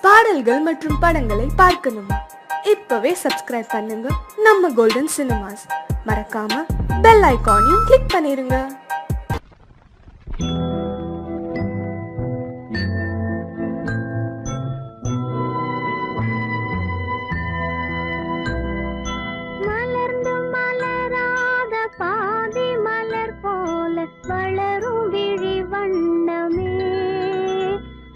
பாடல்கள் மற்றும் படங்களை பார்க்கணுமா? இப்பவே சப்ஸ்கிரைப் பண்ணுங்க நம்ம கோல்டன் சினிமாஸ். மறக்காம பெல் ஐகானையும் கிளிக் பண்ணிருங்க. வளரும் விழி வண்ணமே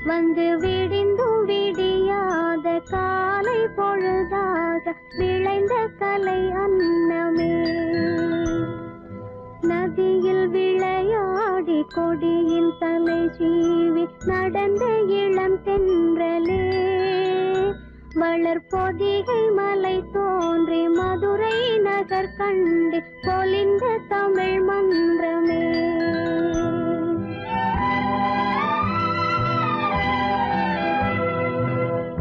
வந்து விடிந்தும் விடியாத காலை பொழுதாக விளைந்த கலை அன்னமே நதியில் விளையாடி கொடியின் தலை சீவி நடந்த இளம் தென்றலே வளர்பொதிகை மலை தோன்றி மதுரை நகர் கண்டு பொலிந்த தமிழ் மன்றமே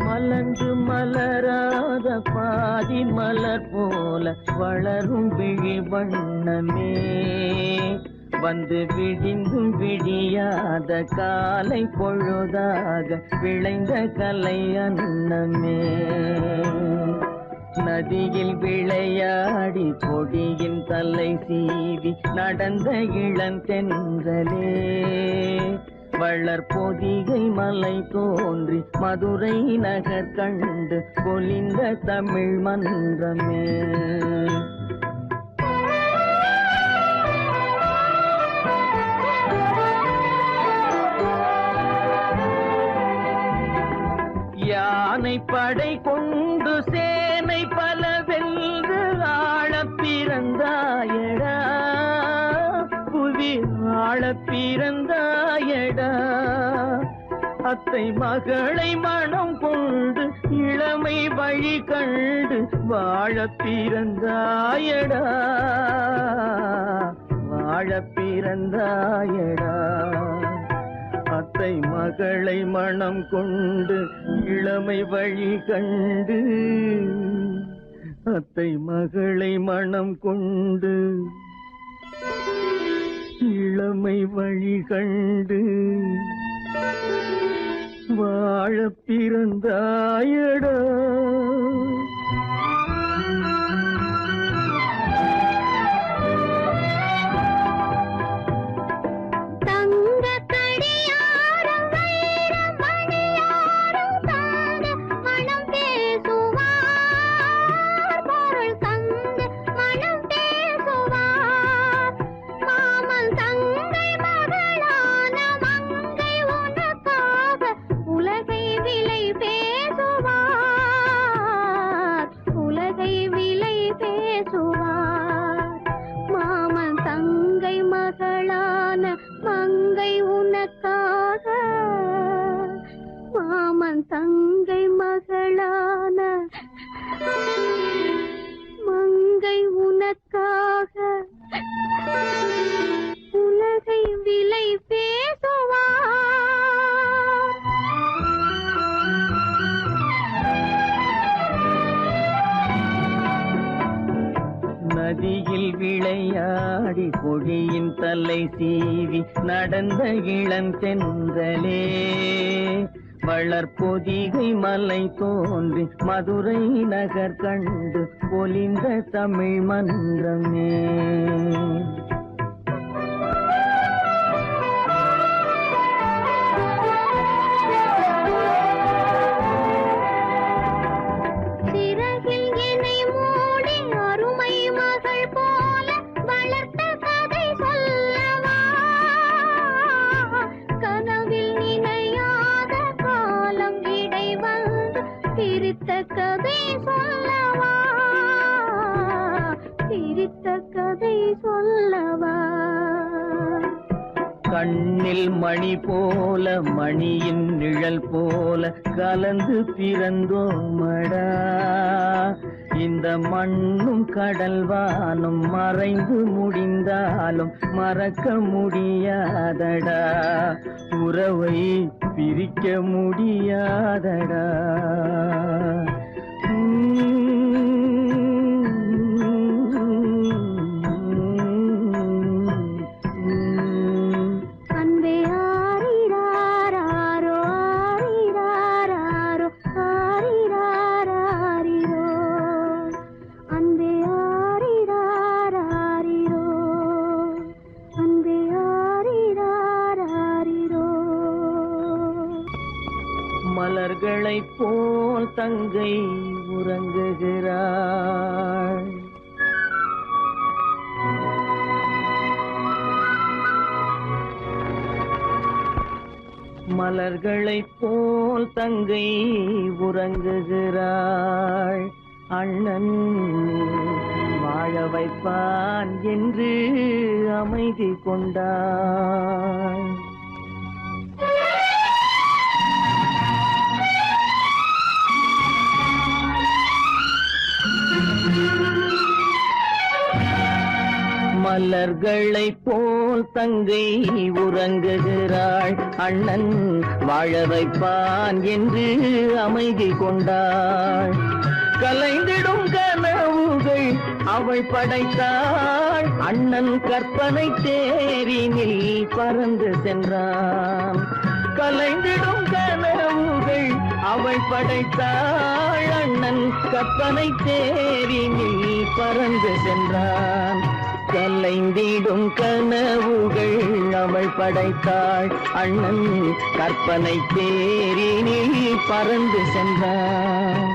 மலர்ந்து மலராத பாதி மலர் போல வளரும் விழி வண்ணமே வந்து விடிந்தும் விடியாத காலை பொழுதாக விளைந்த கலை அன்னமே நதியில் விளையாடி கொடியின் தலை சீவி நடந்த இளந்தென்றலே வளர்பொதிகை மலை தோன்றி மதுரை நகர் கண்டு பொலிந்த தமிழ் மன்றமே யானை படை கொண்டு சேனை பல வென்று ஆள பிறந்தாயடா புவி ஆள பிறந்தாயடா அத்தை மகளை மனம் கொண்டு இளமை வழி கண்டு வாழ பிறந்தாயடா வாழ பிறந்தாயடா அத்தை மகளை மனம் கொண்டு இளமை வழி கண்டு அத்தை மகளை மனம் கொண்டு இளமை வழி கண்டு வாழ பிறந்தாயடா தங்கை மகளான மங்கை உனக்காக உலகை விலை பேசுவார் நதியில் விளையாடி கொடியின் தலை சீவி நடந்த இளந்தென்றலே வளர்பொதிகை மலை தோன்றி மதுரை நகர் கண்டு பொலிந்த தமிழ் மன்றமே சிறகில் என்னை மூடி அருமை மகள் போல வளர்த்த கதை சொல்லவா கனவில் நினையாத காலம் இடை வந்து பிரித்த கதை சொல்லவா பிரித்த கதை சொல்லவா கண்ணில் மணி போல மணியின் நிழல் போல கலந்து பிறந்தோமடா இந்த மண்ணும் கடல் வானும் மறைந்து முடிந்தாலும் மறக்க முடியாதடா உறவை பிரிக்க முடியாதடா அன்பே ஆரிராரோ ஆரிராரோ மலர்களைப் போல் தங்கை உறங்குகிறாள். மலர்களைப் போல் தங்கை உறங்குகிறாள். அண்ணன் வாழ வைப்பான் என்று அமைதி கொண்டாள். மலர்களைப் போல் தங்கை உறங்குகிறாள். அண்ணன் வாழ வைப்பான் என்று அமைதி கொண்டாள். கலைந்திடும் கனவுகள் அவள் படைத்தாள். அண்ணன் கற்பனை தேரினில் பறந்து சென்றான். கலைந்திடும் கனவுகள் அவள் படைத்தாள். அண்ணன் கற்பனை தேரினில் பறந்து சென்றான். கலைந்திடும் கனவுகள் அவள் படைத்தாள். அண்ணன் கற்பனை தேரினில் பறந்து சென்றான்.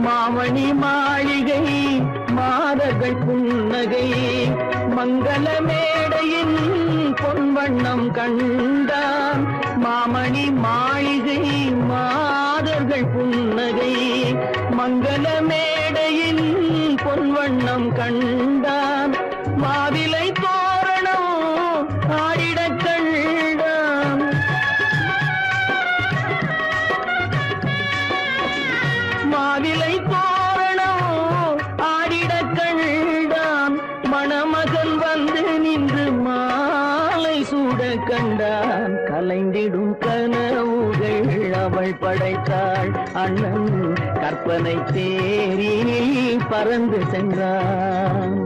மாமணி மாளிகை மாதர்கள் புன்னகை மங்கள மேடையின் பொன்வண்ணம் கண்டான். மாமணி மாளிகை மாதர்கள் புன்னகை மங்கள மேடையின் பொன்வண்ணம் கண்டான். மாவிலை தோரணம் ஆடிடக் கண்டான். மாவிலை தோரணம் ஆடிடக் கண்டான். மணமகன் வந்து நின்று மாலை சூட கண்டான். கலைந்திடும் கனவுகள் அவள் படைத்தாள். அண்ணன் கற்பனை தேரினில் பறந்து சென்றான்.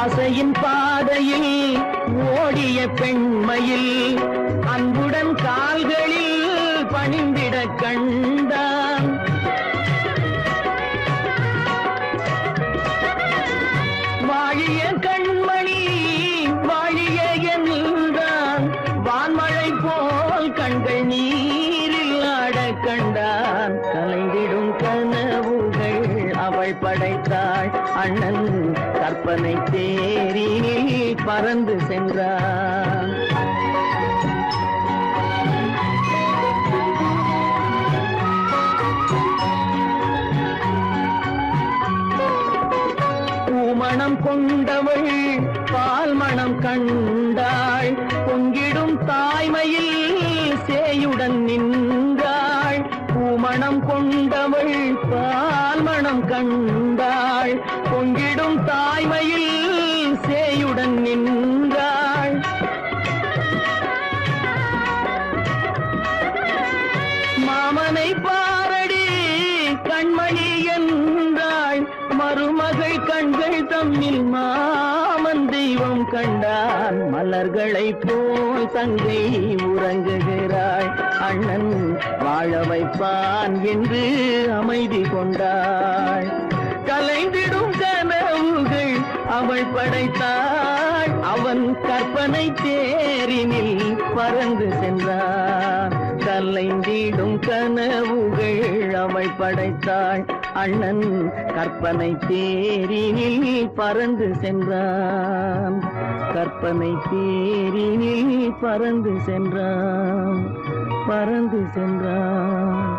ஆசையின் பாதையில் ஓடிய பெண்மையில் அன்புடன் கால்களில் பணிந்திட கண்டான். வாழிய கண்மணி வாழிய என்றான். வான்மழை போல் கண்கள் நீரில் ஆட கண்டான். கலைந்திடும் கனவுகள் அவள் படைத்தாள். அண்ணன் கற்பனை தேரினில் பறந்து சென்றான். பூமணம் கொண்டவள் பால் மணம் கண்டாள். பொங்கிடும் தாய்மையில் சேயுடன் நின்றாள். பூமணம் கொண்டவள் பால் மணம் கண்டாள். பொங்கிடும் தாய்மையில் சேயுடன் நின்றாள். மாமனை பாரடி கண்மணி என்றாள். மருமகள் கண்கள் தம்மில் மாமன் தெய்வம் கண்டான். மலர்களைப் போல் தங்கை உறங்குகிறாள். அண்ணன் வாழ வைப்பான் என்று அமைதி கொண்டாள். கலைந்திடும் கனவுகள் அவள் படைத்தாள். அவன் கற்பனை தேரினில் பறந்து சென்றான். கலைந்திடும் கனவுகள் அவள் படைத்தாள். அண்ணன் கற்பனை தேரினில் பறந்து சென்றான். கற்பனை தேரினில் பறந்து சென்றான். பறந்து சென்றான்.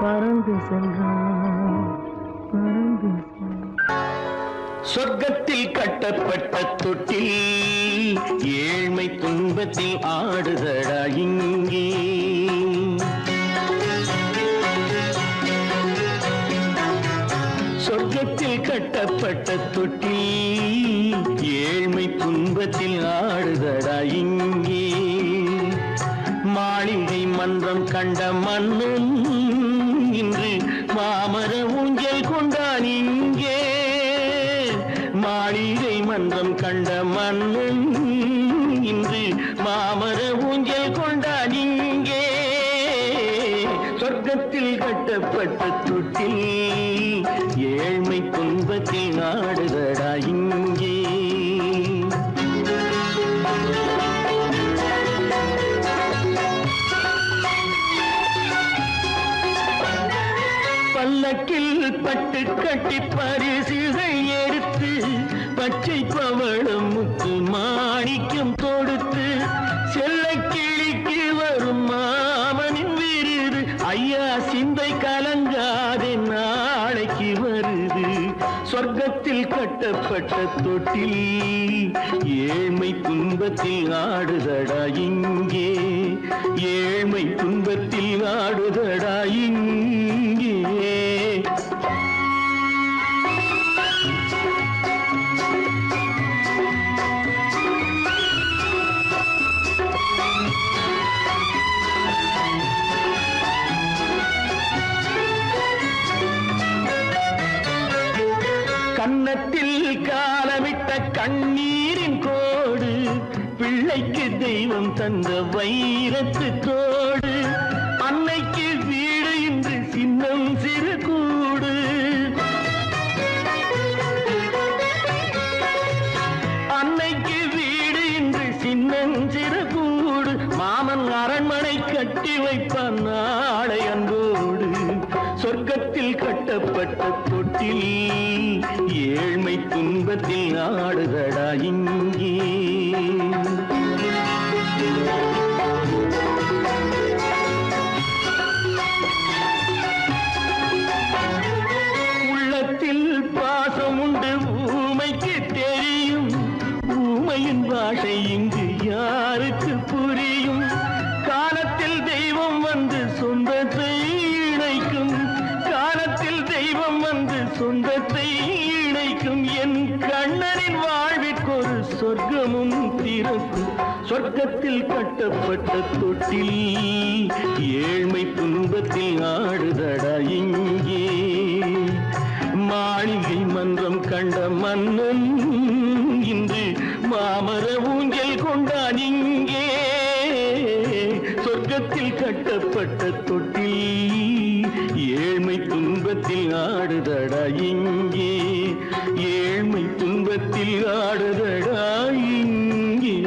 பறந்து சென்றான் பறந்து சொர்க்கத்தில் கட்டப்பட்ட தொட்டில் ஏழ்மை துன்பத்தில் ஆடுதடா இங்கே சொர்க்கத்தில் கட்டப்பட்ட தொட்டில் ஏழ்மை துன்பத்தில் ஆடுதடா இங்கே மாளிகை மன்றம் கண்ட மன்னன் இன்று மாமர ஊஞ்சல் கொண்டான் இங்கே மாளிகை மன்றம் கண்ட மன்னன் இன்று மாமர ஊஞ்சல் கொண்டான் இங்கே சொர்க்கத்தில் கட்டப்பட்ட தொட்டில் ஏழ்மை துன்பத்தில் நாடுதடா இங்கே பல்லக்கில் பட்டு கட்டி பரிசுகள் எடுத்து பச்சை பவளம் முத்து மாணிக்கம் கொடுத்து செல்ல கிளிக்கு வரும் மாமனின் விருது ஐயா சிந்தை கலங்காதே நாளைக்கு வருது சொர்க்கத்தில் கட்டப்பட்ட தொட்டில் ஏழ்மை துன்பத்தில் ஆடுதடா இங்கே ஏழ்மை துன்பத்தில் ஆடுதடா இங்கே கன்னத்தில் காலமிட்ட கண்ணீரின் கோடு பிள்ளைக்கு தெய்வம் தந்த வைரத்து தோடு அன்னைக்கு வீடு இன்று சின்னம் சிறு கூடு அன்னைக்கு வீடு இன்று சின்னம் சிறு கூடு மாமன் அரண்மனை கட்டி வைப்பான் நாளை அன்போடு சொர்க்கத்தில் கட்டப்பட்ட தொட்டில் ஏழ்மை துன்பத்தில் ஆடுதடா இங்கே உள்ளத்தில் பாசம் உண்டு ஊமைக்கு தெரியும் ஊமையின் பாஷை இங்கு யாருக்கு புரியும் காலத்தில் தெய்வம் வந்து சொந்தத்தை இணைக்கும் காலத்தில் தெய்வம் வந்து சொந்தத்தை இணைக்கும் என் கண்ணனின் வாழ்விற்கொரு சொர்க்கமும் திறக்கும் சொர்க்கத்தில் கட்டப்பட்ட தொட்டில் ஏழ்மை துன்பத்தில் ஆடுதடா இங்கே மாளிகை மன்றம் கண்ட மன்னன் இன்று மாமர ஊஞ்சல் கொண்டான் இங்கே சொர்க்கத்தில் கட்டப்பட்ட தொட்டில் ஏழ்மை துன்பத்தில் ஆடுதடா இங்கே ஏழ்மை துன்பத்தில் ஆடுதடா இங்கே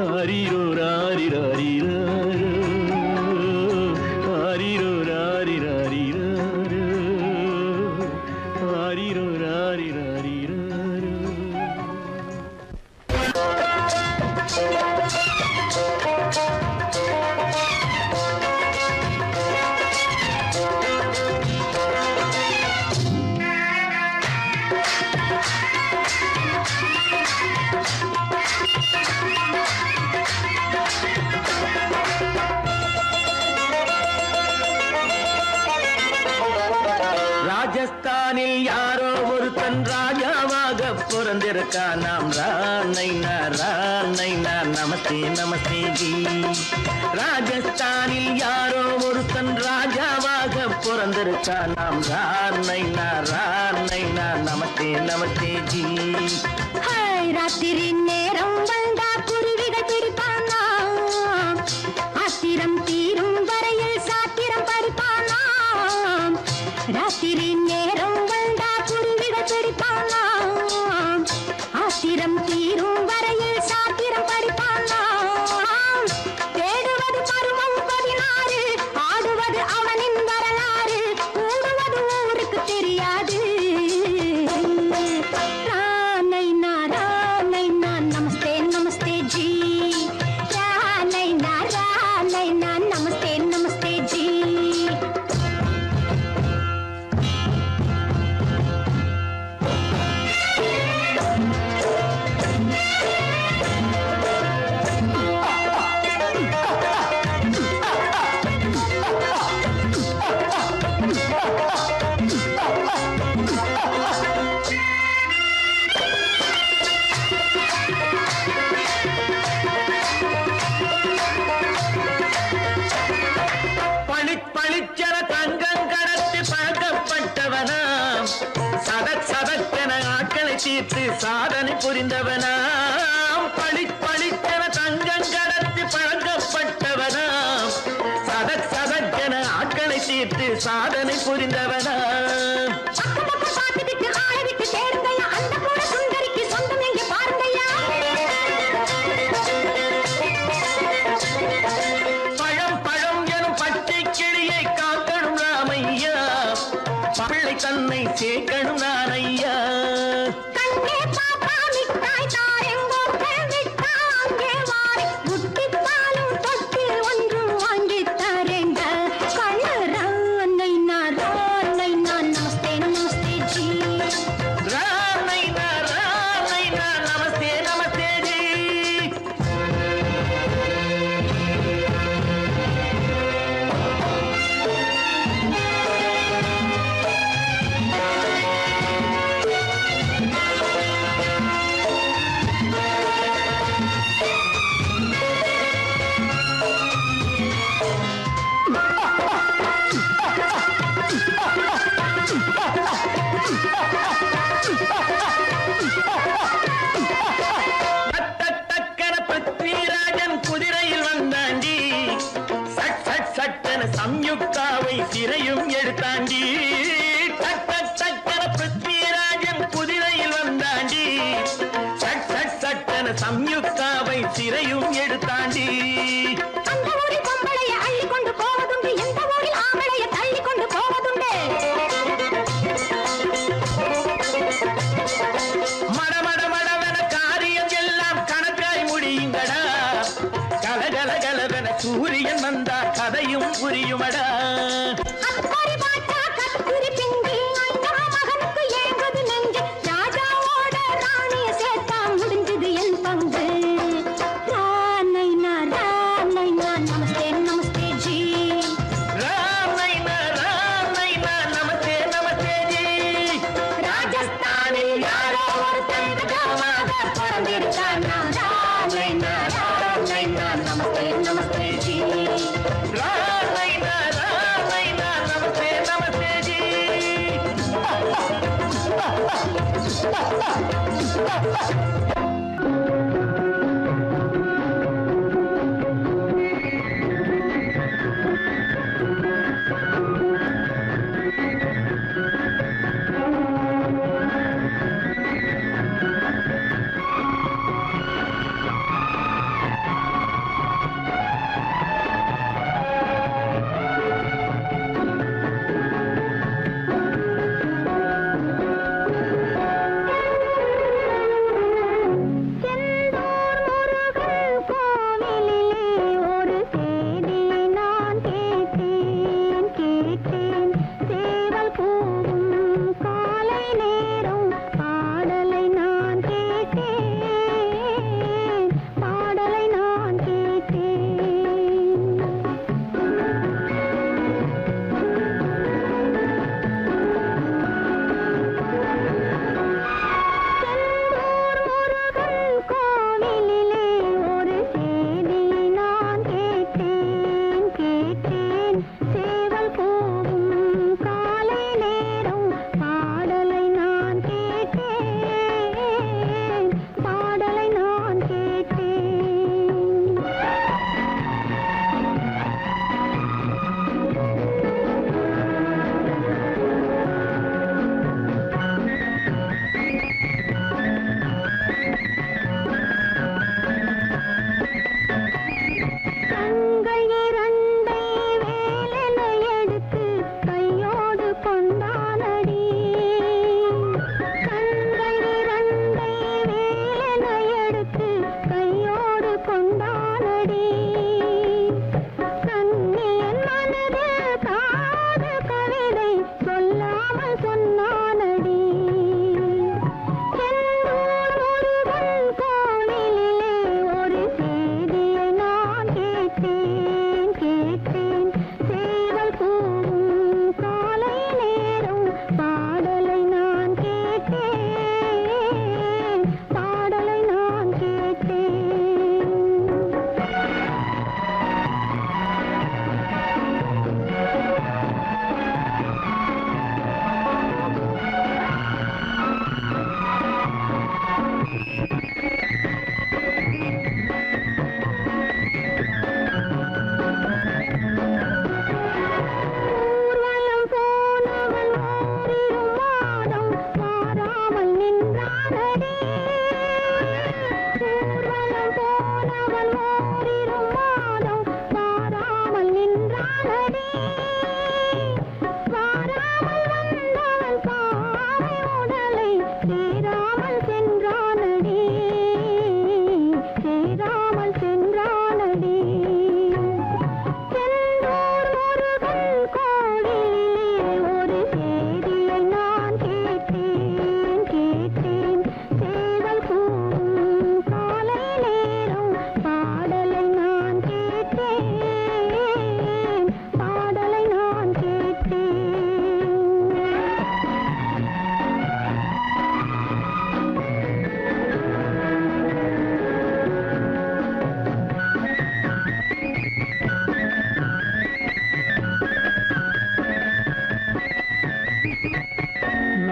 ஆரிரோ ராரிராரிரோ ஆரிரோ ராரிராரிரோ ஆரிரோ ராரிராரிரோ ராஜஸ்தானில் யாரோ ஒருத்தன் ராஜாவாக பிறந்திருக்கான் நாம் ராணைனா நமஸ்தே நமஸ்தே ஜி ராஜஸ்தானில் யாரோ ஒருத்தன் ராஜாவாக பிறந்திருக்கான் நாம் ராணைனா நமஸ்தே நமஸ்தே ஜி ராத்திரி நேரம் வந்தா குருவிகள் பிடிப்பானா ஆத்திரம் தீரும் வரையில் சாத்திரம் படிப்பானா ராத்திரி நேரம் வந்தா குருவிகள் பிடிப்பானா ஆத்திரம் தீரும் வரையில் சாத்திரம் படிப்பானா தேடுவது பருவம் 16 ஆடுவது அவனின் வரலாறு கூடுவது ஊருக்கு தெரியாது நமஸ்தே நமஸ்தே ஜி நமஸ்தே நமஸ்தே ஜி புரிந்தவனாம் பளிச்சென தங்கம் கடத்தி பழக்கப்பட்டவனாம் சதக் சதக்கென ஆட்களை தீர்த்து சாதனை புரிந்தவனாம் பார்த்துக்கிட்டு ஆளை விட்டு சேருங்கய்யா அந்த கூட சுந்தரிக்கு சொந்தம் எங்க பாருங்கய்யா பழம் எனும் பச்சை கிளியை காக்கணும் ராமையா பிள்ளை தன்னை சேர்க்கணும் நான் ஐயா கண்ணே பாப்பா மிட்டாய் தாரெங்கோ விட்டா அங்கே வாரி குட்டித்தாலும் தொட்டு ஒன்று வாங்கி தரேங்க கண்ணு ரானை நான் நமஸ்தே நமஸ்தே ஜி ராமை நான் நமஸ்தே நமஸ்தே ஜி டக்கன பிருத்விராஜன் குதிரையில் வந்தாண்டி சட்டென சம்யுக்தாவை சிறையும் எடுத்தாண்டி டக்கன பிருத்விராஜன் குதிரையில் வந்தாண்டி சட்டென சம்யுக்தாவை சிறையும் எடுத்தாண்டி அந்த ஊரில் பொம்பளைய அள்ளி கொண்டு போவதுண்டு எந்த ஊரில் ஆம்பளைய தள்ளி கொண்டு போவதுண்டு மடவென காரியம் எல்லாம் கணக்காய் முடியுங்கடா கலகலவென சூரியன் வந்தா கதையும் புரியுமடா அக்கறை பாட்டா கத்துரி பிங்கு அண்ணா மகனுக்கு ஏங்குது நெஞ்சு ராஜாவோட ராணிய சேர்த்தா முடிஞ்சது என் பங்கு ரானை நான் நமஸ்தே நமஸ்தே ஜி ராமை நான் நமஸ்தே நமஸ்தே ஜி ராஜஸ்தானில் யாரோ ஒருத்தன் ராமாக பிறந்திருக்கான் ரானை நான் நமஸ்தே நமஸ்தே ஜி ராமை நான் நமஸ்தே நமஸ்தே ஜி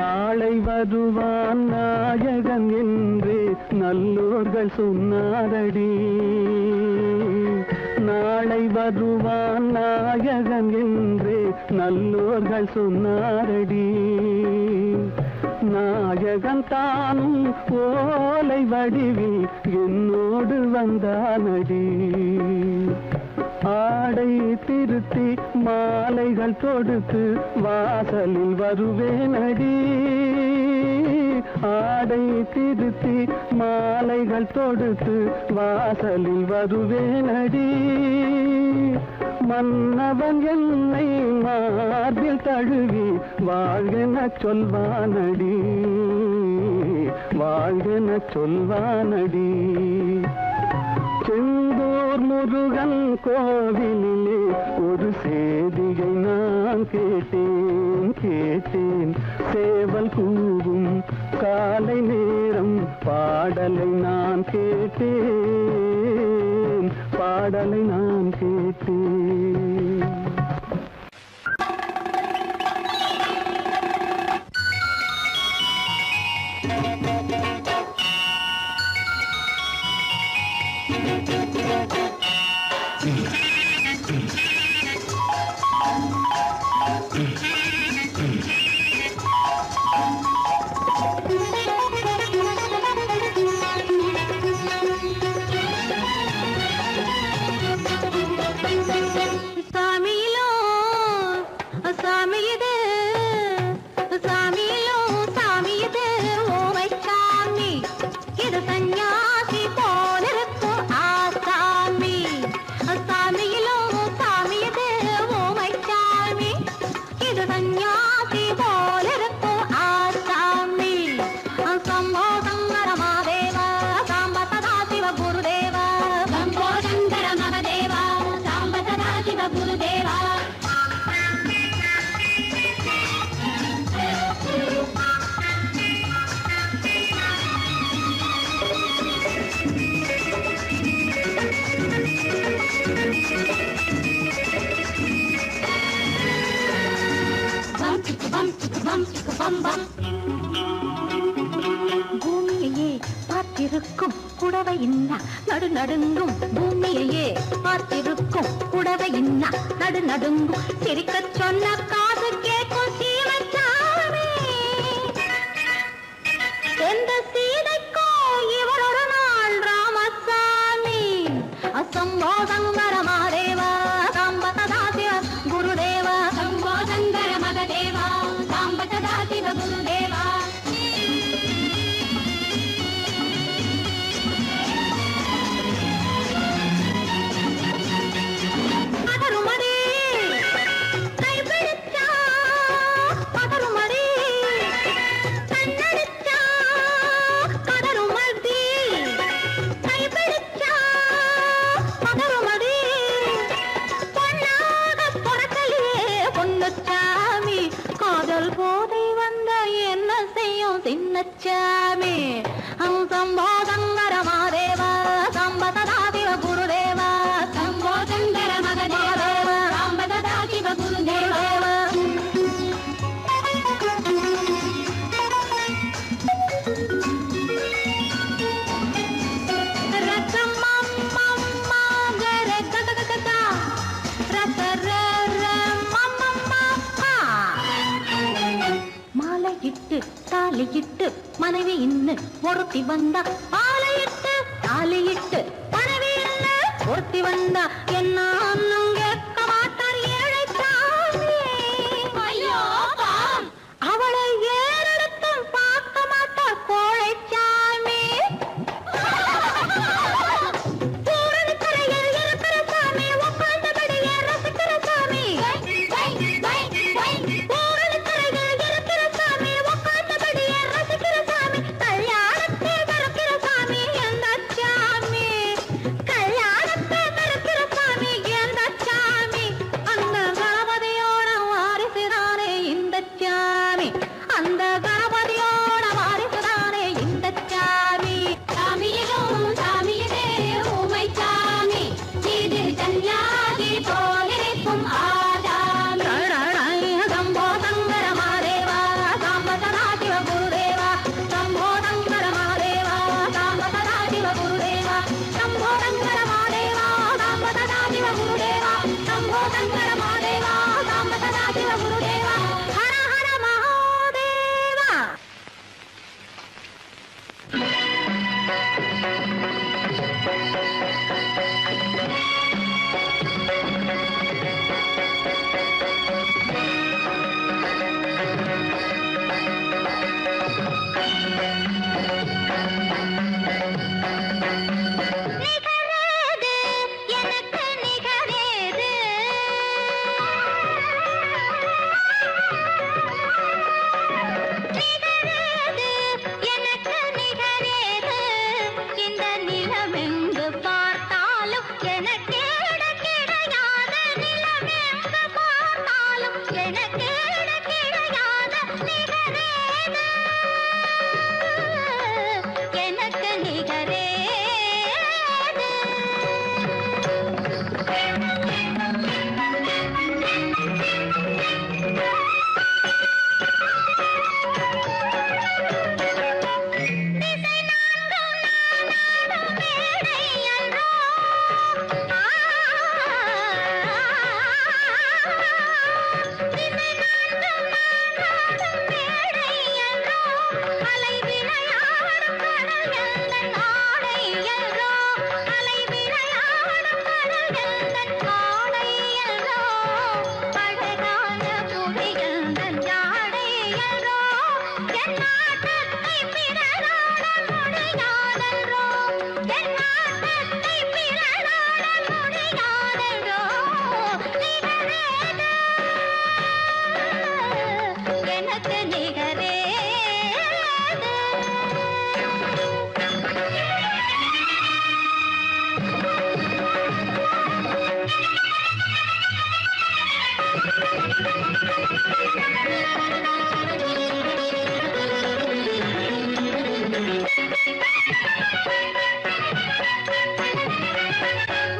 நாளை வருவான் நாயகன் என்று நல்லோர்கள் சொன்னாரடி. நாளை வருவான் நாயகன் என்று நல்லோர்கள் சொன்னாரடி. நாயகன் தானும் ஓலை வடிவில் என்னோடு வந்தானடி. ஆடை திருத்தி மாலைகள் தொடுத்து வாசலில் வருவேனடி. ஆடை திருத்தி மாலைகள் தொடுத்து வாசலில் வருவேனடி. மன்னவன் என்னை மார்பில் தழுவி வாழ்கென சொல்வானடி. வாழ்கென சொல்வானடி. செந்தூர் முருகன் கோவிலிலே ஒரு செய்தியை நான் கேட்டேன். சேவல் கூவும் காலை நேரம் பாடலை நான் கேட்டேன். பாடலை நான் கேட்டேன். பூமியையே பார்த்திருக்கும் புடவை இன்னா நடு நடுங்கும். பூமியையே பார்த்திருக்கும் புடவை இன்னா நடு நடுங்கும். சிரிக்க சொன்ன காது கேட்கும் சீமச்சாமி. எந்த சீதைக்கோ இவர் ஒரு நாள் ராமசாமி. அசம்போ சங்கர மகதேவா சாம்ப சதா சிவ குருதேவா. சம்போ சங்கர மகதேவா சாம்ப சதா சிவ குருதேவா. சின்னச்சாமி சம்போ சங்கர மகதேவா சாம்ப சதா சிவ குருதேவா. சம்போ சங்கர மகதேவா சாம்ப சதா சிவ குருதேவா. மாலையிட்டு தாலியிட்டு மனைவி இன்னு ஒருத்தி வந்தா. மாலையிட்டு தாலியிட்டு மனைவி இன்னு ஒருத்தி வந்தா. என்ன கேட்க மாட்டார் ஏழை சாமி. அவளை ஏறெடுத்தும் பார்க்க மாட்டார் கோழை சாமி. பூரணிக்கரையில் இருக்கிற சாமி உட்கார்ந்தபடியே ரசிக்கிற சாமி. கல்யாணத்தை மறக்கிற சாமி எந்த தென்னாட்டத்தை பிறராட முடியாதென்றோ தென்னாட்டத்தை பிறராட முடியாதென்றோ நிகரேது எனக்கு நிகரேது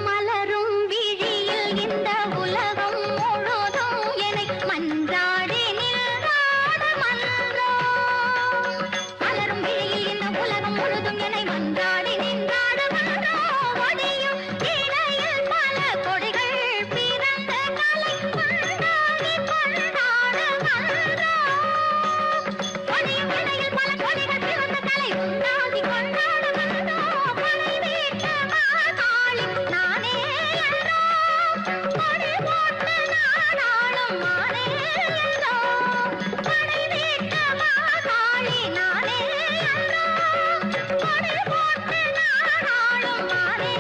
மலரும் விழியில் இந்த உலகம் முழுதும் என்னை மன்றாடி நின்றாட மன்றோ மலரும் விழியில் இந்த உலகம் முழுதும் என்னை மன்றாடி நின்றாட மன்றோ ஒடியும் இடையில் பல கொடிகள் பிறந்த கலை கொண்டாடி கொண்டாட மன்றோ ஒடியும் இடையில் பல கொடிகள் பிறந்த கலை கொண்டாடி கொண்டாட மன்றோ பனை வீட்ட மாதாளி நானே என்றோ கொடி போட்டு நாடாளும் மானே என்றோ பனை வீட்ட மாதாளி நானே என்றோ கொடி போட்டு நாடாளும் மானே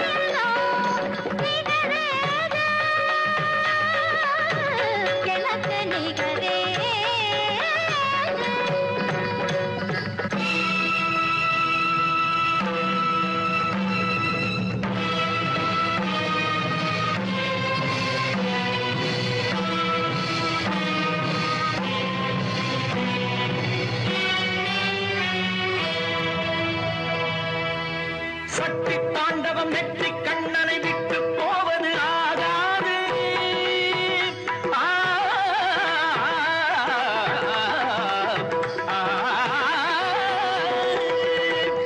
என்றோ நிகரேது எனக்கு நிகரேது சக்தி தாண்டவம் நெற்றி கண்ணனை விட்டு போவது ஆகாது ஆ, ஆ,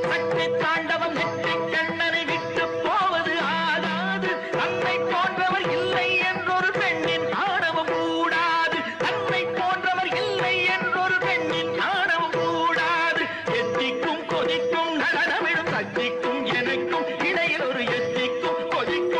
சக்தி தாண்டவம் நெற்றி கண்ணனை விட்டு போவது ஆகாது தன்னை போன்றவர் இல்லை என்றொரு பெண்ணின் ஆணவம் கூடாது தன்னை போன்றவர் இல்லை என்றொரு பெண்ணின் ஆணவம் கூடாது எத்திக்கும் கொதிக்கும் நடனமிடும் சக்திக்கும் எனக்கும் இடையில் ஒரு எத்திக்கும் கொதிக்கும்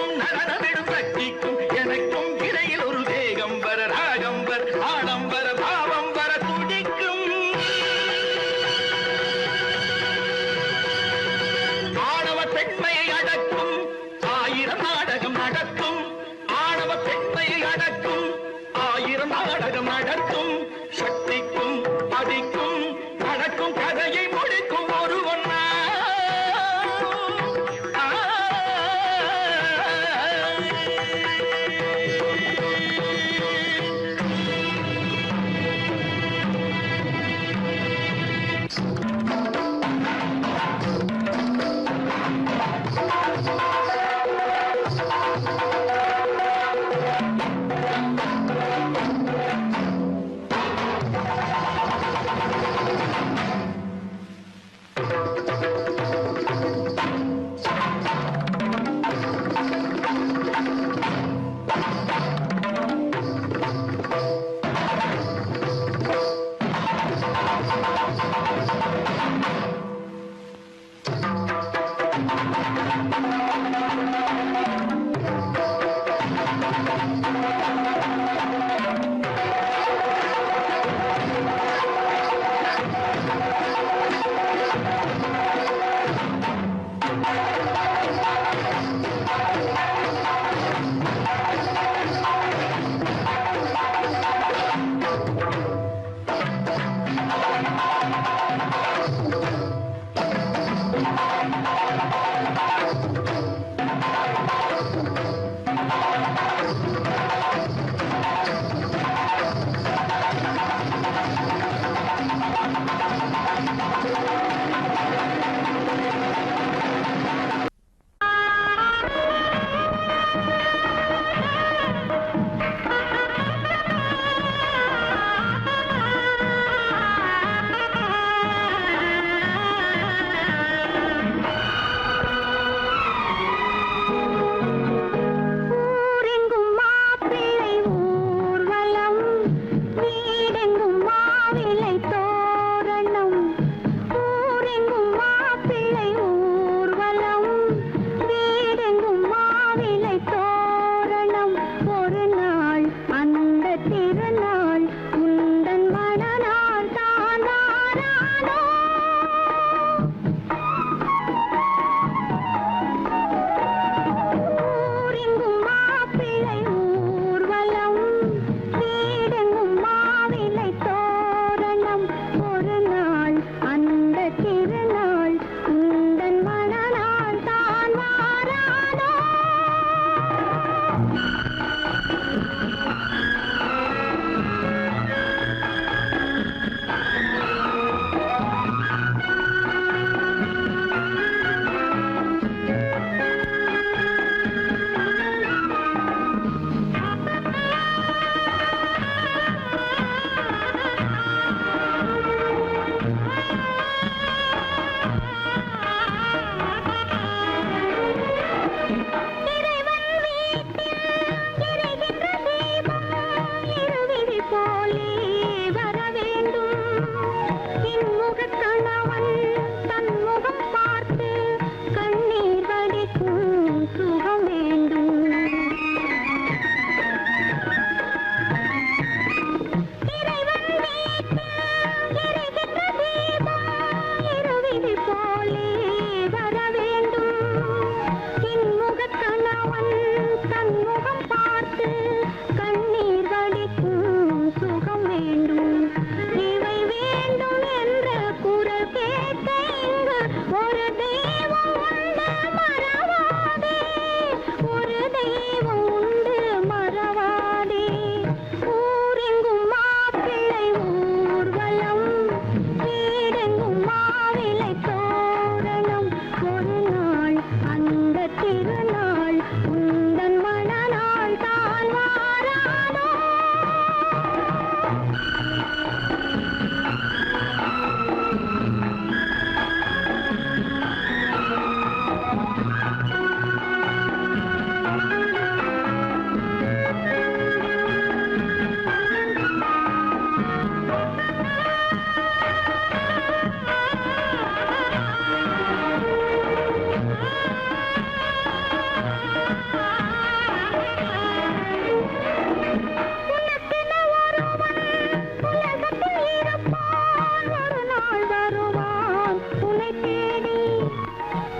வேண்டும் இவை வேண்டும் என்ற குரல் கேட்க இங்கு ஒரு தெய்வம் உண்டு மறவாதே ஒரு தெய்வம் உண்டு மறவாதே ஊரெங்கும் மாப்பிள்ளை ஊர்வலம் வீடெங்கும் மாவிலை தோரணம் ஒரு நாள் அந்த திருநாள் உந்தன் மணநாள் தான் வாராதோ ஒரு நாள் வருவான் உன்னை தேடி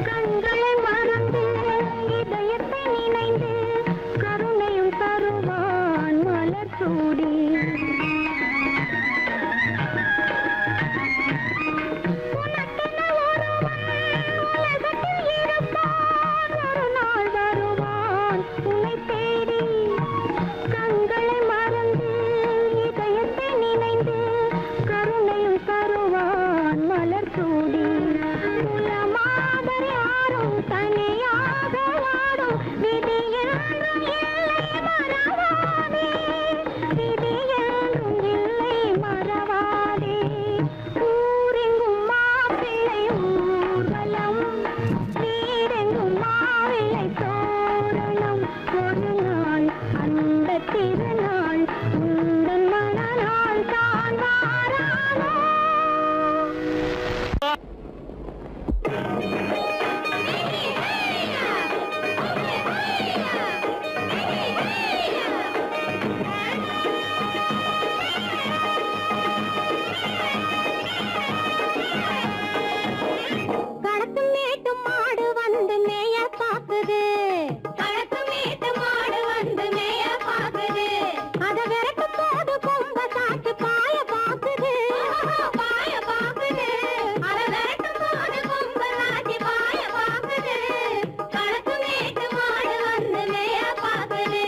கண்களை மறந்து இதயத்தை நினைந்து கருணையும் தருவான் மலர் சூடி ஒரு நாள் வருவான் உன்னை தேடி கண்களை மறந்து இதயத்தை நினைந்து கருணையும் தருவான் மலர் சூடி குலமாதர் யாரும் தனியாக வாடும் விதி என்றும் இல்லை மறவாதே விதி என்றும் இல்லை மறவாதே ஊரெங்கும் மாப்பிள்ளை ஊர்வலம் வீடெங்கும் மாவிலை தோரணம் ஒரு நாள் அந்த திருநாள் உந்தன் மணநாள் தான் வாராதோ கடத்து மேட்டு மாடு வந்து மேய பாக்குது கடத்து மேட்டு மாடு வந்து மேய பாக்குது அத விரட்டு போது கொம்ப சாட்டு பாய பாக்குது பாய பாக்குது அத விரட்டு போது கொம்ப சாட்டி பாய பாக்குது கடத்து மேட்டு மாடு வந்து மேய பாக்குது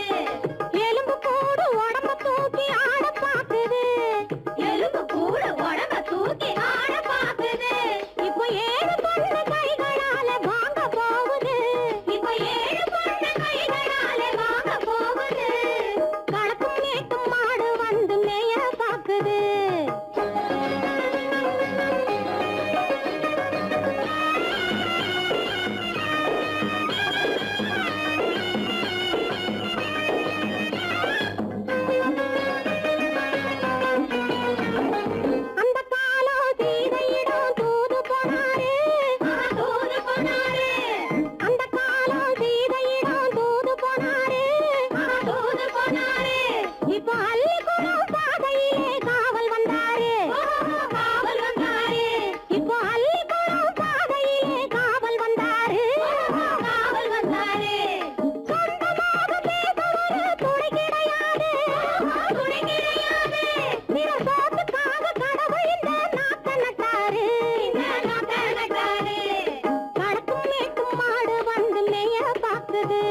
எலும்பு கூடு உடம்ப தூக்கி ஆட பாக்குது எலும்பு கூடு உடம்ப தூக்கி ஆட பாக்குது இப்போ ஏழு பொண்ணு கைகளால வாங்க போகுது இப்போ ஏழு பொண்ணு கைகளால வாங்க போகுது கடக்கும் மேட்டும் மாடு வந்து மேய பாக்குது அந்த காலம் சீதையிடம் தூது போனாரு தூது போனாரு அந்த காலம் சீதையிடம் தூது போனாரு தூது போனாரு இப்போ அள்ளிக்குளம் பாதையிலே காவல் வந்தாரு காவல் வந்தாரு இப்போ அள்ளிக்குளம் பாதையிலே காவல் வந்தாரு காவல் வந்தாரு சொந்தமாக பேச ஒரு துணை கிடையாது துணை கிடையாது நிற சோத்துக்காக கடவுள் இந்த நாட்டை நட்டாரு இந்த நாட்டை நட்டாரு கடக்கும் மேட்டும் மாடு வந்து மேய பாக்குது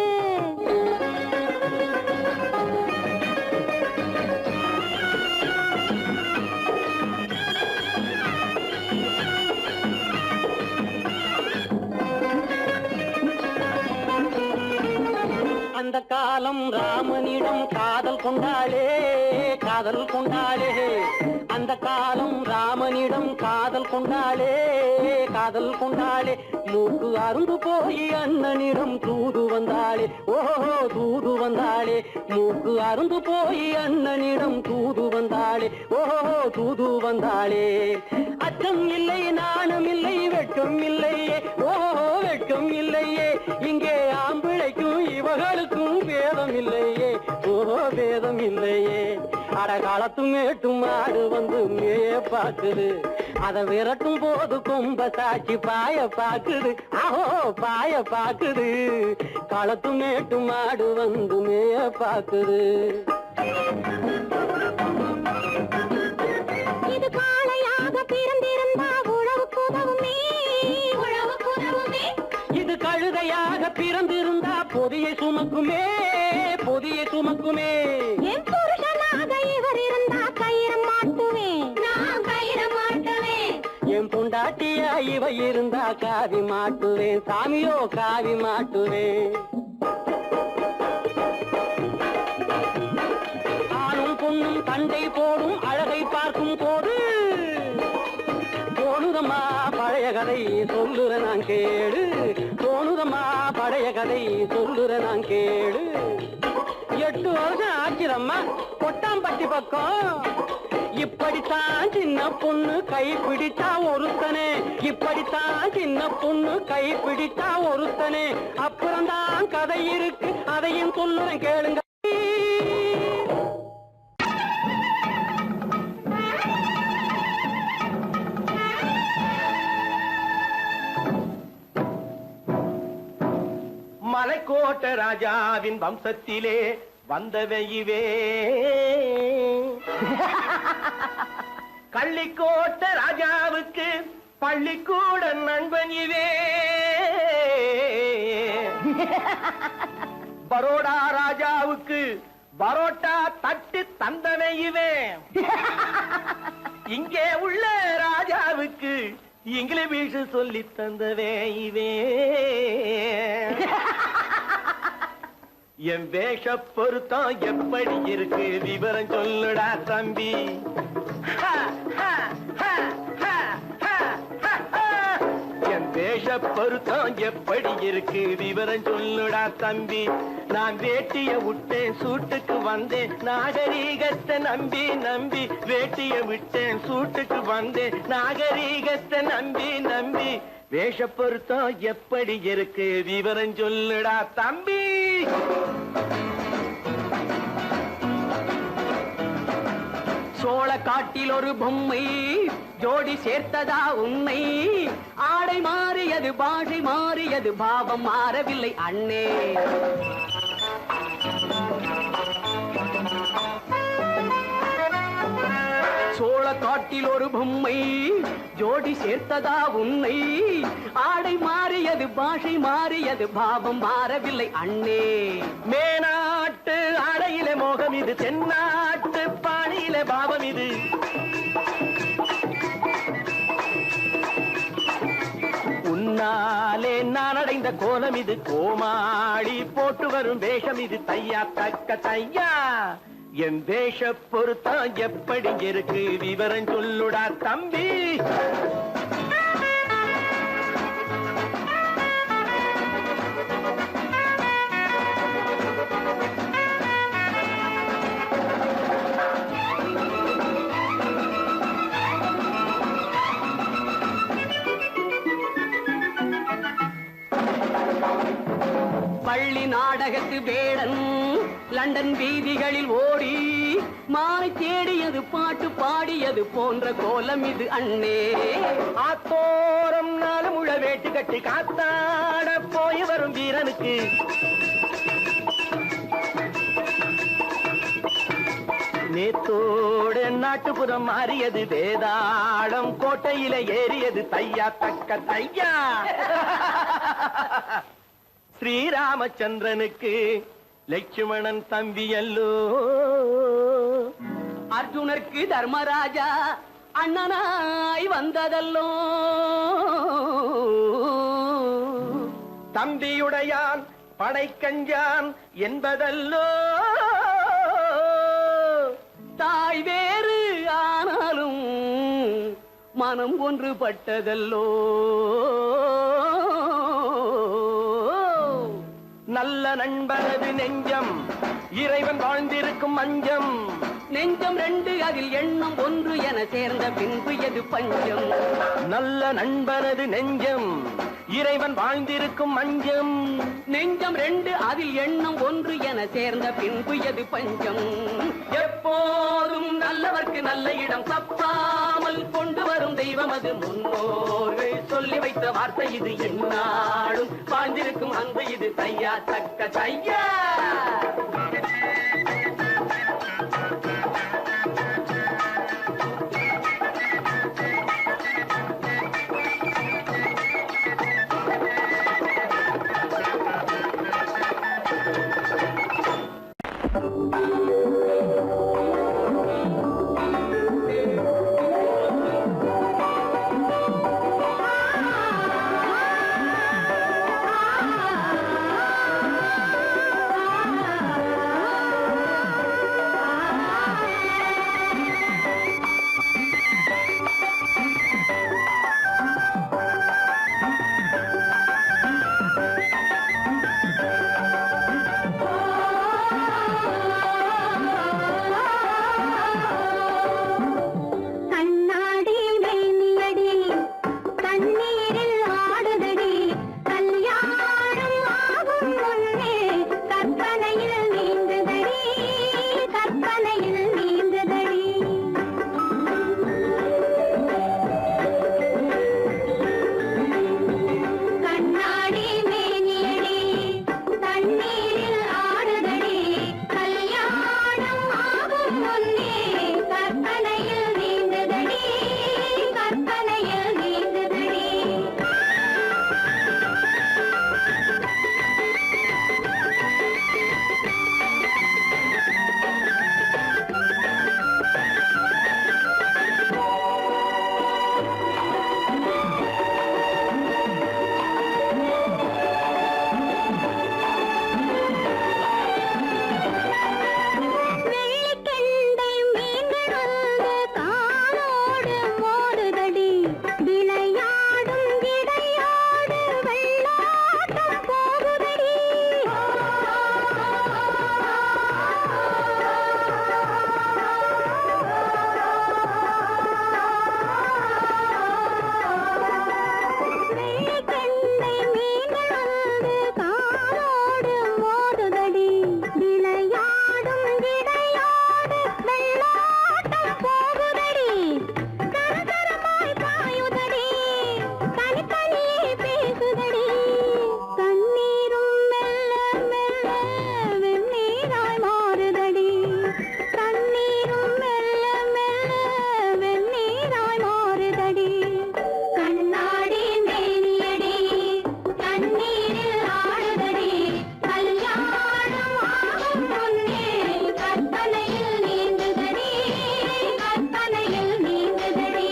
அந்த காலம் ராமனிடம் காதல் கொண்டாளே காதல் கொண்டாளே அந்த காலம் ராமனிடம் காதல் கொண்டாளே காதல் கொண்டாளே மூக்கு அருந்து போய் அண்ணனிடம் தூது வந்தாளே ஓஹோ தூது வந்தாளே மூக்கு அருந்து போய் அண்ணனிடம் தூது வந்தாளே ஓஹோ தூது வந்தாளே அச்சம் இல்லை நாணம் இல்லை வெட்கம் இல்லையே ஓஹோ வெட்கம் இல்லையே இங்கே ஆம்பிளைக்கும் இவர்களுக்கும் வேதம் இல்லையே ஓஹோ வேதம் இல்லையே அடகாலத்து மேட்டும் மாடு வந்து மேய பாக்குது அத விரட்டும் போது கொம்ப சாட்சி பாய பாக்குது ஆஹோ பாய பாக்குது களத்து மேட்டும் மாடு வந்து மேய பாக்குது சேர்ந்திருந்தா பொதியை சுமக்குமே பொதியை சுமக்குமே. என் புருஷனாக இவர் இருந்தா கயிற மாட்டுவேன், நான் கயிற மாட்டுவேன். என் பொண்டாட்டியா இவ இருந்தா காவி மாட்டுவேன், சாமியோ காவி மாட்டுவேன். ஆணும் பொண்ணும் சண்டை போடும் அழகை பார்க்கும் போது தோணுதம்மா பழைய கதை சொல்லுற நான் கேடு, தோணுதம்மா பழைய கதை சொல்லுற நான் கேடு. 8 வருஷம் ஆச்சிரம்மா கொட்டாம்பட்டி பக்கம். இப்படித்தான் சின்ன பொண்ணு கை பிடிச்சா ஒருத்தனே, இப்படித்தான் சின்ன பொண்ணு கை பிடிச்சா ஒருத்தனே. அப்புறம்தான் கதை இருக்கு அதையும் சொல்லுறேன் கேளுங்க. மலைக்கோட்ட ராஜாவின் வம்சத்திலே வந்தவையுவே, கள்ளிக்கோட்ட ராஜாவுக்கு பள்ளிக்கூட நண்பன் இவே, பரோடா ராஜாவுக்கு பரோட்டா தட்டு தந்தனை இவே, இங்கே உள்ள ராஜாவுக்கு இங்கிலீஷ் சொல்லி தந்தவே இவே. என் வேஷ பொருத்தம் எப்படி இருக்கு விவரம் சொல்லுடா தம்பி. என் வேஷ பொருத்தம் எப்படி இருக்கு விவரம் சொல்லுடா தம்பி. நான் வேட்டிய விட்டேன் சூட்டுக்கு வந்தேன் நாகரீகத்தை நம்பி நம்பி, வேட்டிய விட்டேன் சூட்டுக்கு வந்தேன் நாகரீகத்தை நம்பி நம்பி. வேஷ பொருத்தம் எப்படி இருக்கு விவரம் சொல்லுடா தம்பி. சோழ காட்டில் ஒரு பொம்மை ஜோடி சேர்த்ததா உன்னை, ஆடை மாறியது பாஷை மாறியது பாவம் மாறவில்லை அண்ணே. சோழ காட்டில் ஒரு பொம்மை ஜோடி சேர்த்ததா உன்னை, ஆடை மாறியது பாஷை மாறியது பாவம் மாறவில்லை அண்ணே. மேனாட்டு ஆடையில மோகம் இது, தென்னாட்டு பாணியில பாவம் இது. உன்னாலே நான் அடைந்த கோலம் இது, கோமாளி போட்டு வரும் வேஷம் இது. தையா தக்க தையா என் வேஷ பொருத்தம் எப்படி இருக்கு விவரம் சொல்லுடா தம்பி. பள்ளி நாடகத்து வேடன் லண்டன் வீதிகளில் ஓடி மாலை தேடியது பாட்டு பாடியது போன்ற கோலம் இது அண்ணே. ஆத்தோரம் நாலு முழ வேட்டு கட்டி காத்தாட போய் வரும் வீரனுக்கு நேத்தோட நாட்டுப்புறம் மாறியது, வேதாளம் கோட்டையில ஏறியது. தையா தக்க தையா ஸ்ரீராமச்சந்திரனுக்கு லட்சுமணன் தம்பி அல்லோ, அர்ஜுனருக்கு தர்மராஜா அண்ணனாய் வந்ததல்லோ. தம்பியுடையான் படைக்கஞ்சான் என்பதல்லோ, தாய் வேறு ஆனாலும் மனம் ஒன்றுபட்டதல்லோ. நல்ல நண்பனது நெஞ்சம் இறைவன் வாழ்ந்திருக்கும் மஞ்சம், நெஞ்சம் 2 அதில் எண்ணம் 1 என சேர்ந்த பின்பு எது பஞ்சம். நல்ல நண்பனது நெஞ்சம் இறைவன் வாழ்ந்திருக்கும் மஞ்சம், நெஞ்சம் 2 அதில் எண்ணம் 1 என சேர்ந்த பின்பு எது பஞ்சம். எப்போதும் நல்லவர்க்கு நல்ல இடம் தப்பாமல் கொண்டு வரும் தெய்வம் அது, முன்னோர்கள் சொல்லி வைத்த வார்த்தை இது, எந்நாளும் வாழ்ந்திருக்கும் அன்பு இது. தையா தக்க தையா மோதுதடி விளையாடும் இடையோடு வெள்ளாட்டம் போகுதடி வெள்ளிக்கெண்டை மீன்கள் வந்து காலோடு மோதுதடி விளையாடும் இடையோடு வெள்ளாட்டம் போகுதடி தரதரமாய் பாயுதடி தனித்தனியே பேசுதடி கண்ணீரும் மெல்ல மெல்ல வெந்நீராய் மாறுதடி கண்ணீரும் மெல்ல மெல்ல வெந்நீராய் மாறுதடி கண்ணாடி மேனியடி கண்ணீரில் ஆடுதடி கல்யாணம் ஆகும் முன்னே கற்பனையில் நீந்துதடி கற்பனையில் நீந்துதடி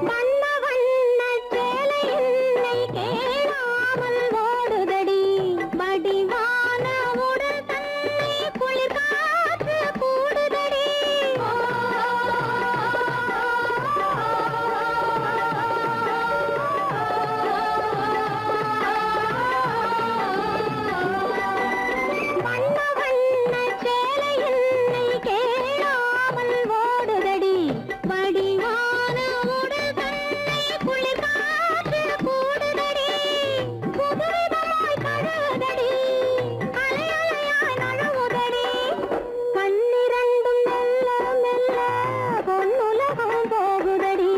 வண்ண வண்ண சேலை என்னை கேளாமல் ஓடுதடி வடிவான உடல் தன்னை குளிர் காற்று கூடுதடி வண்ண வண்ண சேலை என்னை கேளாமல் ஓடுதடி வடிவான உடல் தன்னை குளிர் காற்று கூடுதடி புதுவிதமாய் கழுதடி அலை அலையாய் நழுவுதடி கண்ணிரண்டும் மெல்ல மெல்ல பொன்னுலகம் போகுதடி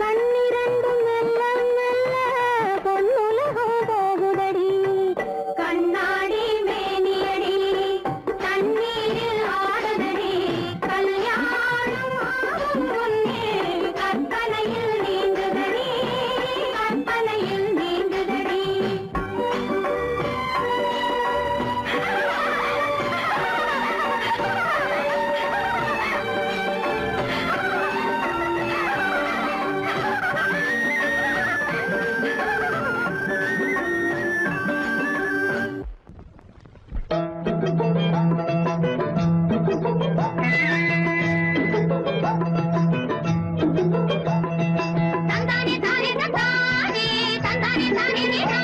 கண்ணிரண்டும் மெல்ல மெல்ல பொன்னுலகம் போகுதடி கண்ணாடி மேனியடி தண்ணீரில் ஆடுதடி கல்யாணம் ஆகும் முன்னே கற்பனையில் நீந்துதடி கற்பனையில் நீந்துதடி தந்தானே தானே தந்தானே தந்தானே தானே நீதா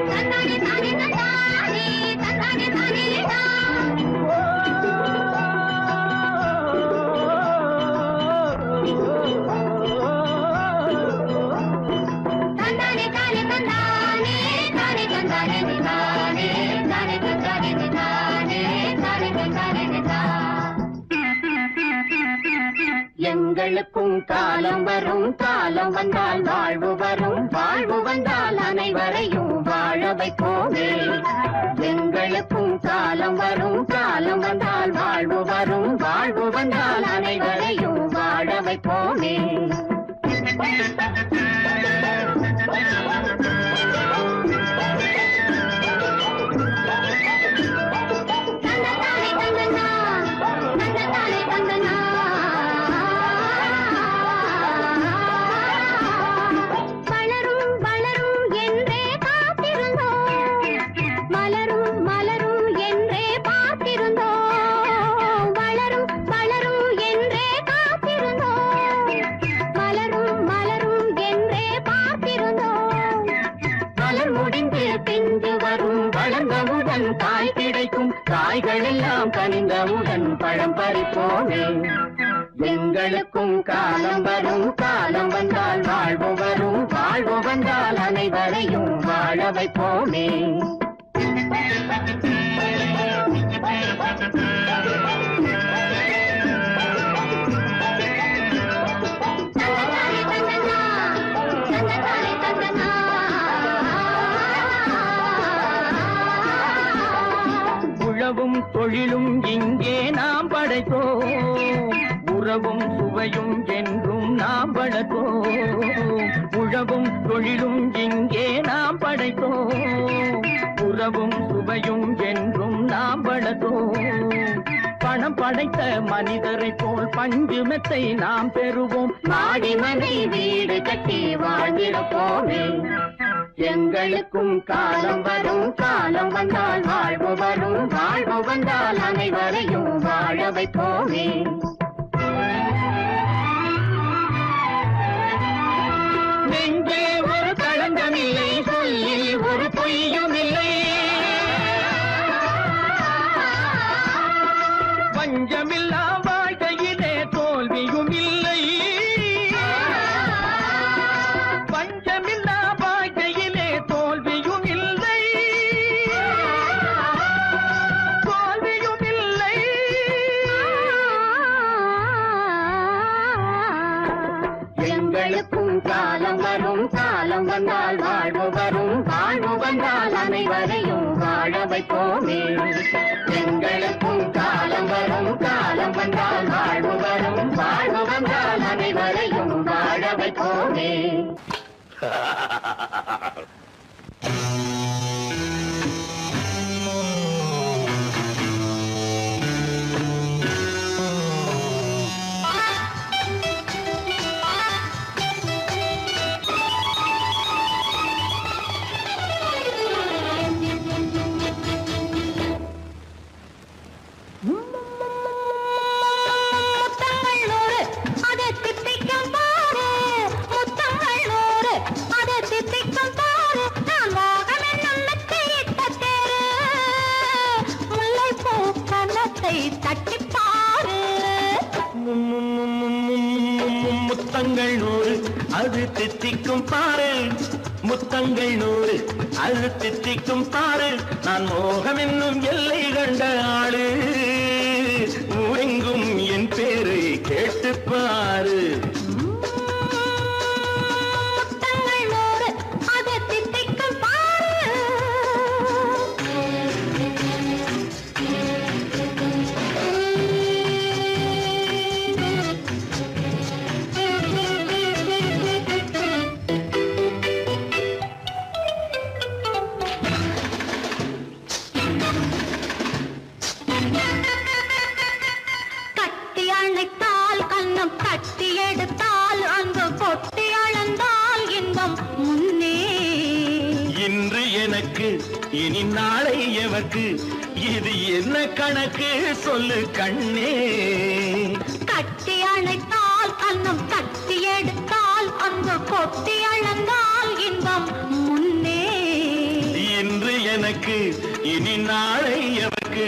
தந்தானே தானே தந்தானே தந்தானே தானே நீதா தந்தானே தானே தந்தானே தானே தந்தானே நீதானே தானே தந்தானே நீதானே தானே தந்தானே நீதா எங்களுக்கும் காலம் வரும் காலம் வந்தால் வாழ்வு வரும் வாழ்வு வந்தால் அனைவரையும் வாழ வைப்போமே எங்களுக்கும் காலம் வரும் காலம் வந்தால் வாழ்வு வரும் வாழ்வு வந்தால் அனைவரையும் வாழ வைப்போமே தந்ததானே தந்தனா தந்ததானே தந்தனா வளரும் வளரும் என்றே காத்திருந்தோம் மலரும் மலரும் என்றே பார்த்திருந்தோம் வளரும் வளரும் என்றே காத்திருந்தோம் மலரும் மலரும் என்றே பார்த்திருந்தோம் மலர் முடிந்து பிஞ்சு வரும் வளர்ந்தவுடன் காய் கிடைக்கும் காய்கள் எல்லாம் கனிந்தவுடன் பழம் பறிப்போமே எங்களுக்கும் காலம் வரும் காலம் வந்தால் வாழ்வு வரும் வாழ்வு வந்தால் அனைவரையும் வாழ வைப்போமே தந்ததானே தந்தனா தந்ததானே தந்தனா உழவும் தொழிலும் இங்கே நாம் படைத்தோம் உறவும் சுவையும் என்றும் நாம் வளர்த்தோம் உழவும் தொழிலும் இங்கே நாம் படைத்தோம் உறவும் சுவையும் என்றும் நாம் வளர்த்தோம். பணம் படைத்த மனிதரை போல் பஞ்சு மெத்தை நாம் பெறுவோம். மாடி மனை வீடு கட்டி வாழ்ந்திருப்போமே. எங்களுக்கும் காலம் வரும், காலம் வந்தால் வாழ்வு வரும், வாழ்வு வந்தால் அனைவரையும் வாழ வைப்போமே. நெஞ்சே ஒரு களங்கமில்லை, சொல்லில் ஒரு பொய்யும் இல்லை. பஞ்சமில்லா வாழ்க்கையிலே தோல்வியும் இல்லை. பஞ்சமில்லா வாழ்க்கையிலே தோல்வியும் இல்லை. தோல்வியும் இல்லை. எங்களுக்கும் காலம் வரும், காலம் வந்தால் வாழ்வு வரும், வாழ்வு வந்தால் அனைவரையும் வாழ வைப்போமே. எங்களுக்கும் காலம் வரும், காலம் வந்தால் வாழ்வு வரும், வாழ்வு வந்தால் அனைவரையும் வாழ வைப்போமே. முத்தங்கள் நூறு அது தித்திக்கும் பாரு. முத்தங்கள் நூறு அது தித்திக்கும் பாரு. நான் மோகம் என்னும் எல்லை கண்ட ஆளு. ஊரெங்கும் என் பேரை கேட்டு பாரு. கட்டி எடுத்தால் அங்கு கொட்டி அளந்தால் இன்பம் முன்னே. இன்று எனக்கு இனி நாளை எவர்க்கு, இது என்ன கணக்கு சொல்லு கண்ணே. கட்டி அணைத்தால் கண்ணம் கட்டி எடுத்தால் அங்கு கொட்டி அளந்தால் இன்பம் முன்னே. இன்று எனக்கு இனி நாளை எவர்க்கு,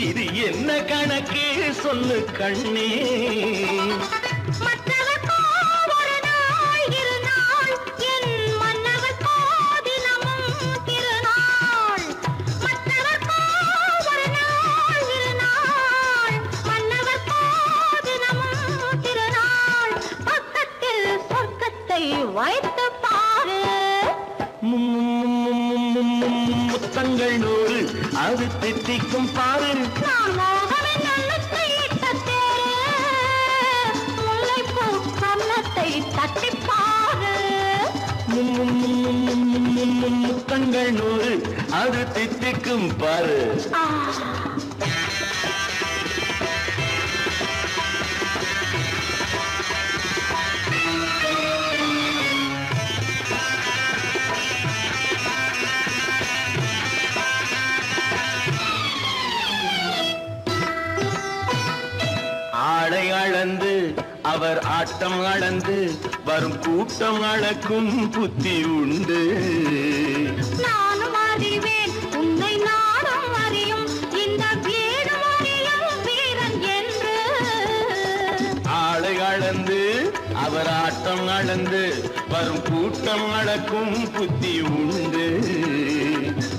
இது என்ன கணக்கு சொல்லு கண்ணே. மற்றவர்க்கோ ஒரு நாள் இரு நாள், என் மன்னவர்க்கோ தினமும் திருநாள். மற்றவர்க்கோ ஒரு நாள் இரு நாள், மன்னவர்க்கோ தினமும் திருநாள். பக்கத்தில் சொர்க்கத்தை வைத்து பாரு. முத்தங்கள் நூறு அது தித்திக்கும் பாரு. நான் மோகனின் நல்லத்தை இட்ட தேரு, முல்லைப்பூ கன்னத்தை தட்டிப் பாரு. முத்தங்கள் நூறு அது தித்திக்கும் பாரு. ஆளை அளந்து அவர் ஆட்டம் அளந்து வரும் கூட்டம் அளக்கும் புத்தி உண்டு. நானும் அறிவேன் உன்னை நாடும் அறியும் இந்த வீடு அறியும் வீரன் என்று. ஆளை அளந்து அவர் ஆட்டம் அளந்து வரும் கூட்டம் அளக்கும் புத்தி உண்டு.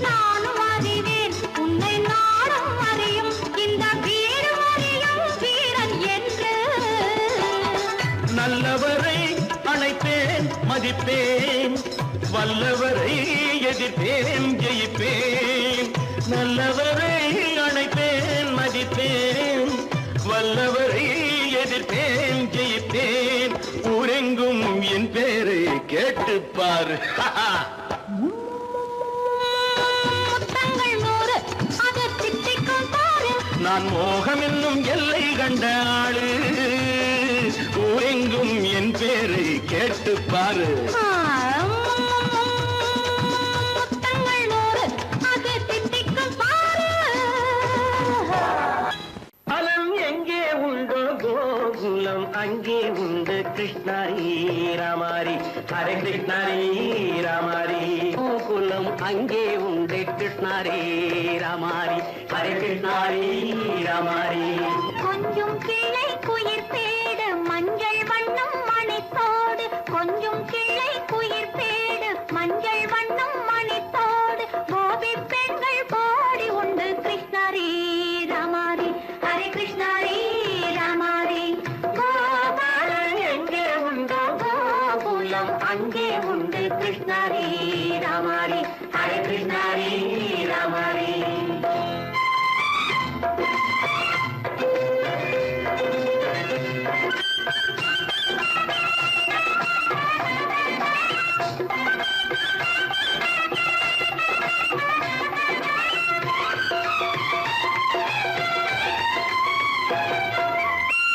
நானும் அறிவேன் உன்னை நாடும் அறியும் இந்த வீடு அறியும் வீரன் என்று. நல்லவரை அழைப்பேன் மதிப்பேன், வல்லவரை எதிர்ப்பேன் ஜெயிப்பேன். நல்லவரை அழைப்பேன் மதிப்பேன், வல்லவரை எதிர்ப்பேன் ஜெயிப்பேன். ஊரெங்கும் என் பேரை கேட்டுப்பார். முத்தங்கள் நான் மோகம் என்னும் எல்லை கண்ட ஆளு ஊரெங்கும் என் பேரை கேட்டு பாரு முத்தங்கள் நூறு அது தித்திக்கும் பாரு பலம் எங்கே உண்டோ கோகுலம் அங்கே உண்டு கிருஷ்ணாரி ராமாரி ஹரே கிருஷ்ணாரி ராமாரி கோகுலம் அங்கே உண்டு கிருஷ்ணாரி ராமாரி ஹரே கிருஷ்ணாரி ராமாரி கொஞ்சம் கிளை குயிர் பேடு மஞ்சள் வண்ணம் மணித்தோடு கொஞ்சம் கிளை குயிர் பேடு மஞ்சள் வண்ணம் மணித்தோடு கோபி பெண்கள் கோடி உண்டு கிருஷ்ணாரி ராமாரி ஹரே கிருஷ்ணாரி ராமாரி கோபாலன் எங்கே உண்டோ கோகுலம் அங்கே உண்டு கிருஷ்ணாரி ராமாரி ஹரே கிருஷ்ணாரி ராமாரி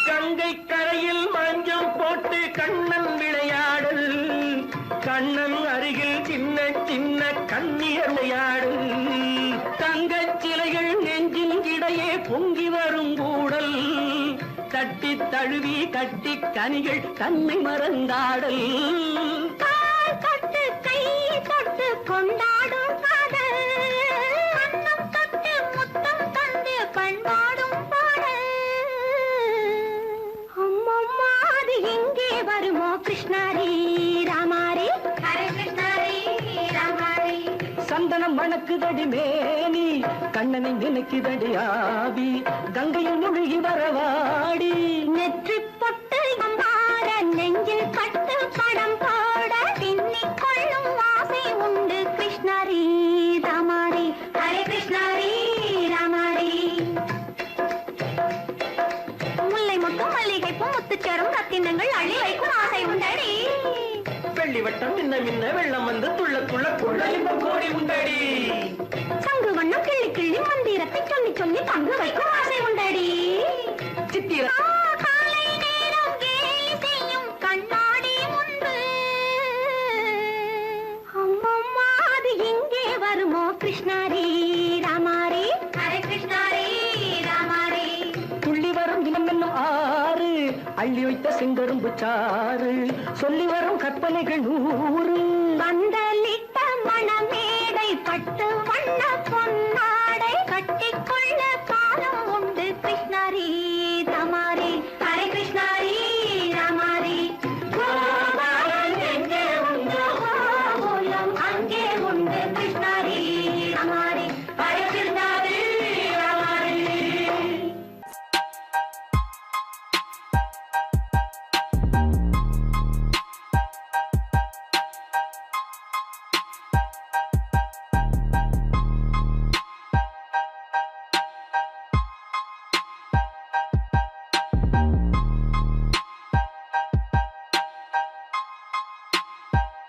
கங்கை கரையில் மஞ்சம் போட்டு கண்ணன் விளையாடல் கண்ணன் அருகில் சின்ன சின்ன கண்ணியர் விளையாடல் தங்கச் சிலைகள் நெஞ்சின் இடையே பொங்கி வரும் கூடல் தட்டி தழுவி கட்டி கனிகள் தன்னை மறந்தாடல் கால் தொட்டு கை தொட்டு கொண்டாடும் காதல் அன்னம் தொட்டு முத்தம் தந்து பண்பாடும் பாடல் அம்மம்மா அது எங்கே வருமோ கிருஷ்ணாரி ராமாரி ஹரே கிருஷ்ணாரி ராமாரி சந்தனம் மணக்குதடி மேனி கண்ணனை நினைக்குதடி ஆவி கங்கையில் முழுகி வரவாடி நெற்றி பொட்டு அம்பார நெஞ்சில் கட்டு படம் போட பின்னிக் கொள்ளும் ஆசை உண்டு கிருஷ்ணாரி ராமாரி ஹரே கிருஷ்ணாரி ராமாரி முல்லை மொட்டும் மல்லிகை பூ முத்துச்சேரும் ரத்தினங்கள் அள்ளி வைக்கும் ஆசை உண்டடி வெள்ளி வட்டம் மின்ன மின்ன வெள்ளம் வந்து துள்ள துள்ள கொள்ள இன்பம் கோடி உண்டடி சங்கு வண்ணம் கிள்ளி கிள்ளி மந்திரத்தை சொல்லி சொல்லி பங்கு வைக்கும் ஆசை உண்டடி சித்திர காலை நேரம் கேலி செய்யும் கண்ணாடி உண்டு அம்மம்மா அது எங்கே வருமோ கிருஷ்ணாரி ராமாரி ஹரே கிருஷ்ணாரி ராமாரி துள்ளி வரும் தினம் என்னும் ஆறு அள்ளி வைத்த செங்கரும்பு சாறு சொல்லி வரும் கற்பனைகள் 100 வந்த